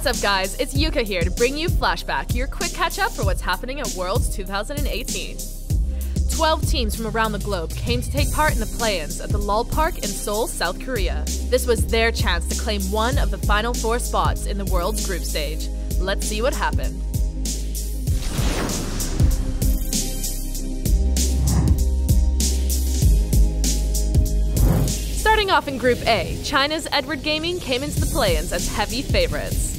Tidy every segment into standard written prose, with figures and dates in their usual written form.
What's up, guys? It's Yuka here to bring you Flashback, your quick catch-up for what's happening at Worlds 2018. 12 teams from around the globe came to take part in the play-ins at the Lol Park in Seoul, South Korea. This was their chance to claim one of the final 4 spots in the World's group stage. Let's see what happened. Starting off in Group A, China's Edward Gaming came into the play-ins as heavy favorites.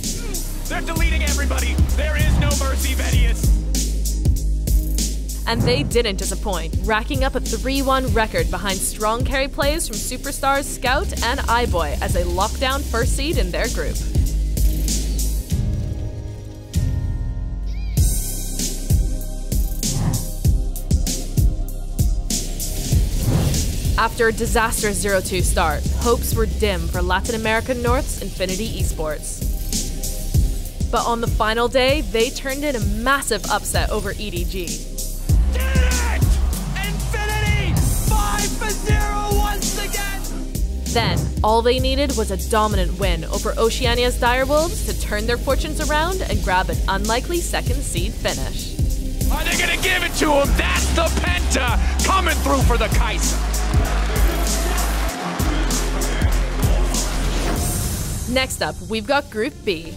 They're deleting everybody! There is no mercy, Vedius! And they didn't disappoint, racking up a 3-1 record behind strong carry plays from superstars Scout and iBoy as they locked down first seed in their group. After a disastrous 0-2 start, hopes were dim for Latin American North's Infinity Esports. But on the final day, they turned in a massive upset over EDG. Get it! Infinity! 5-0 once again! Then, all they needed was a dominant win over Oceania's Direwolves to turn their fortunes around and grab an unlikely second seed finish. Are they gonna give it to him? That's the Penta coming through for the Kaiser! Next up, we've got Group B.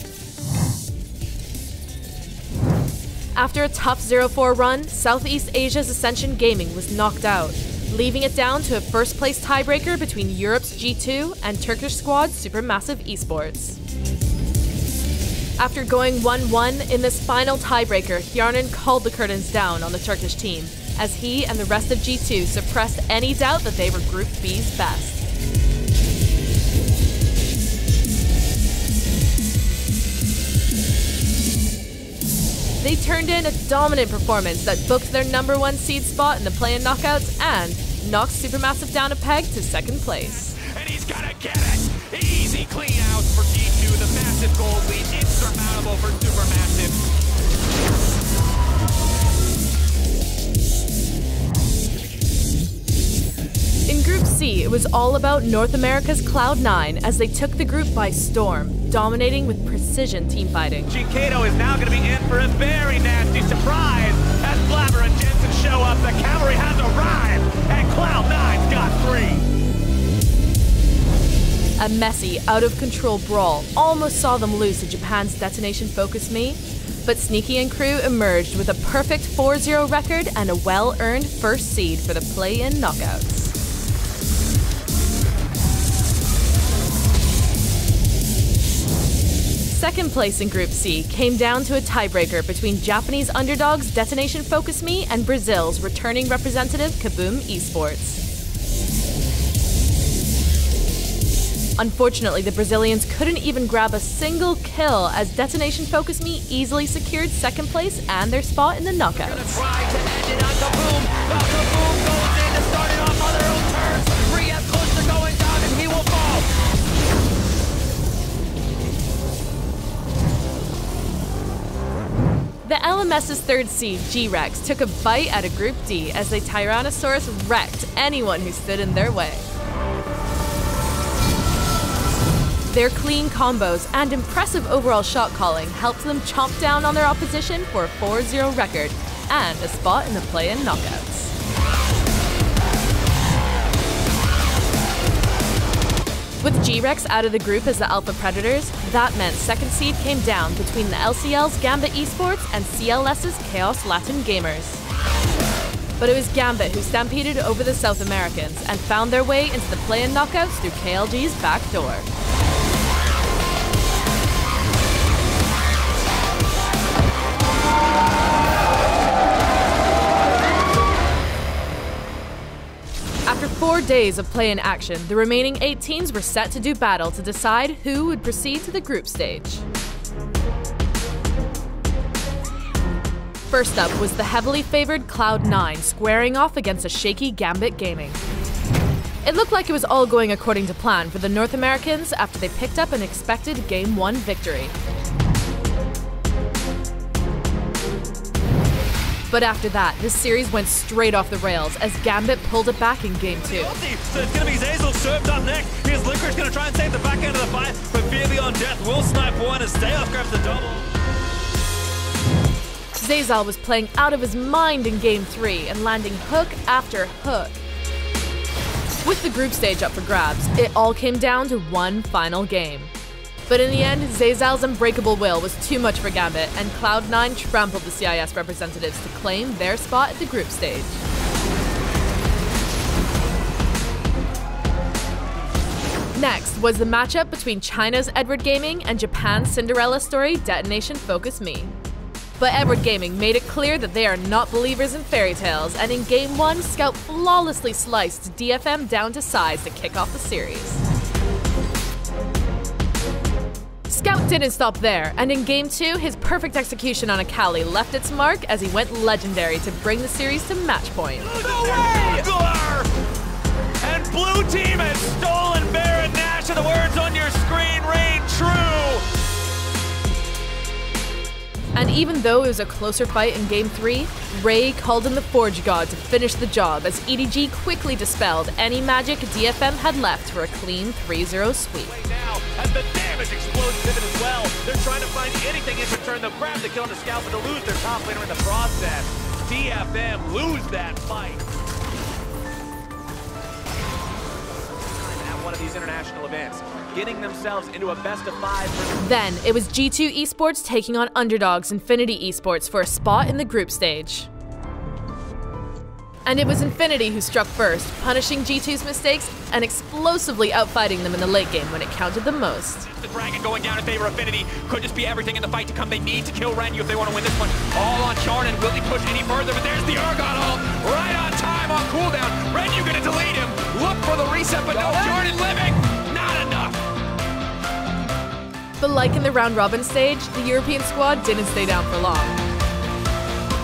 After a tough 0-4 run, Southeast Asia's Ascension Gaming was knocked out, leaving it down to a first-place tiebreaker between Europe's G2 and Turkish squad Supermassive Esports. After going 1-1 in this final tiebreaker, Hjarnan called the curtains down on the Turkish team, as he and the rest of G2 suppressed any doubt that they were Group B's best. They turned in a dominant performance that booked their #1 seed spot in the play-in knockouts and knocked Supermassive down a peg to second place. And he's gonna get it! Easy clean out for G2, the massive goal lead, insurmountable for Supermassive. In Group C, it was all about North America's Cloud9 as they took the group by storm, dominating with precision teamfighting. G-Kato is now going to be in for a very nasty surprise as Blabber and Jensen show up. The cavalry has arrived, and Cloud9's got 3. A messy, out-of-control brawl almost saw them lose to Japan's Detonation Focus Me, but Sneaky and crew emerged with a perfect 4-0 record and a well-earned first seed for the play-in knockouts. Second place in Group C came down to a tiebreaker between Japanese underdogs Detonation Focus Me and Brazil's returning representative Kaboom Esports. Unfortunately, the Brazilians couldn't even grab a single kill as Detonation Focus Me easily secured second place and their spot in the knockouts. The LMS's third seed, G-Rex, took a bite out of Group D as the Tyrannosaurus wrecked anyone who stood in their way. Their clean combos and impressive overall shot calling helped them chomp down on their opposition for a 4-0 record and a spot in the play-in knockouts. With G-Rex out of the group as the Alpha Predators, that meant second seed came down between the LCL's Gambit Esports and CLS's Chaos Latin Gamers. But it was Gambit who stampeded over the South Americans and found their way into the play-in knockouts through KLG's back door. After 4 days of play-in action, the remaining 8 teams were set to do battle to decide who would proceed to the group stage. First up was the heavily favored Cloud9 squaring off against a shaky Gambit Gaming. It looked like it was all going according to plan for the North Americans after they picked up an expected Game 1 victory. But after that, this series went straight off the rails as Gambit pulled it back in Game 2. So it's going to be Zeyzal served up next. Here's Licorice going to try and take the back end of the fight, but Fear Beyond Death will snipe one as Stayoff grabs the double. Zeyzal was playing out of his mind in Game 3 and landing hook after hook. With the group stage up for grabs, it all came down to one final game. But in the end, Zeyzal's unbreakable will was too much for Gambit, and Cloud9 trampled the CIS representatives to claim their spot at the group stage. Next was the matchup between China's Edward Gaming and Japan's Cinderella Story Detonation Focus Me. But Edward Gaming made it clear that they are not believers in fairy tales, and in Game 1, Scout flawlessly sliced DFM down to size to kick off the series. Scout didn't stop there, and in Game 2, his perfect execution on Akali left its mark as he went legendary to bring the series to match point. No way! And blue team has stolen Baron Nash, and the words on your screen reign true! And even though it was a closer fight in Game 3, Ray called in the Forge God to finish the job as EDG quickly dispelled any magic DFM had left for a clean 3-0 sweep. Now, as the damage explodes pivot as well, they're trying to find anything in return. They'll grab the kill on the Scout, but they'll lose their top laner in the process. DFM lose that fight. At one of these international events, getting themselves into a best-of-5. Then, it was G2 Esports taking on underdogs Infinity Esports for a spot in the group stage. And it was Infinity who struck first, punishing G2's mistakes and explosively outfighting them in the late game when it counted the most. The dragon going down in favor of Infinity. Could just be everything in the fight to come. They need to kill Renyu if they want to win this one. All on Charnan. Will he push any further? But there's the Argon ult. Right on time on cooldown. Renyu gonna delete him. Look for the reset, but no, Charnan living. Not enough. But like in the round-robin stage, the European squad didn't stay down for long.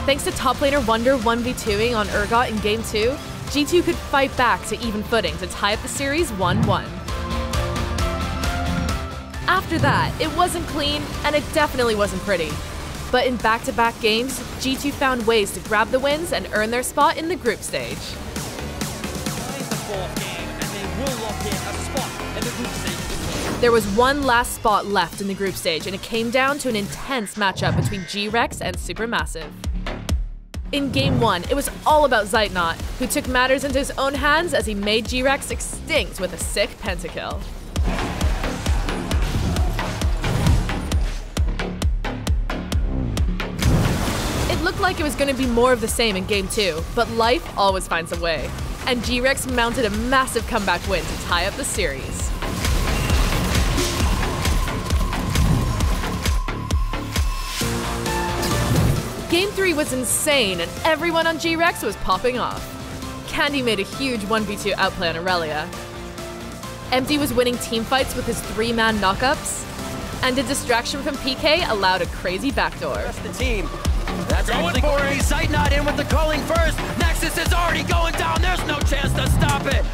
Thanks to top laner Wunder 1v2ing on Urgot in Game 2, G2 could fight back to even footing to tie up the series 1-1. After that, it wasn't clean, and it definitely wasn't pretty. But in back-to-back games, G2 found ways to grab the wins and earn their spot in the group stage. There was one last spot left in the group stage, and it came down to an intense matchup between G-Rex and Supermassive. In Game 1, it was all about Zeitnot, who took matters into his own hands as he made G-Rex extinct with a sick pentakill. It looked like it was going to be more of the same in Game 2, but life always finds a way. And G-Rex mounted a massive comeback win to tie up the series. Game 3 was insane, and everyone on G-Rex was popping off. Candy made a huge 1v2 outplay on Aurelia. Empty was winning teamfights with his 3-man knockups, and a distraction from PK allowed a crazy backdoor. That's the team. That's going for it. Zeitnot in with the calling first. Nexus is already going down. There's no chance to stop it.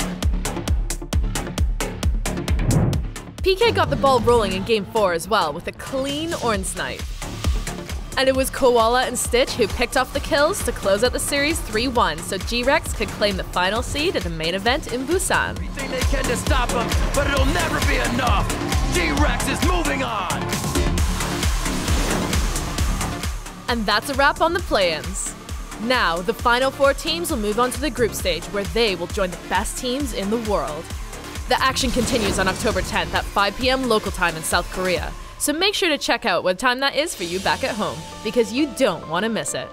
PK got the ball rolling in Game 4 as well with a clean Ornn snipe. And it was Koala and Stitch who picked off the kills to close out the series 3-1, so G-Rex could claim the final seed at the main event in Busan. Everything they can to stop him, but it'll never be enough. G-Rex is moving on. And that's a wrap on the play-ins. Now, the final 4 teams will move on to the group stage, where they will join the best teams in the world. The action continues on October 10th at 5 p.m. local time in South Korea. So make sure to check out what time that is for you back at home, because you don't want to miss it.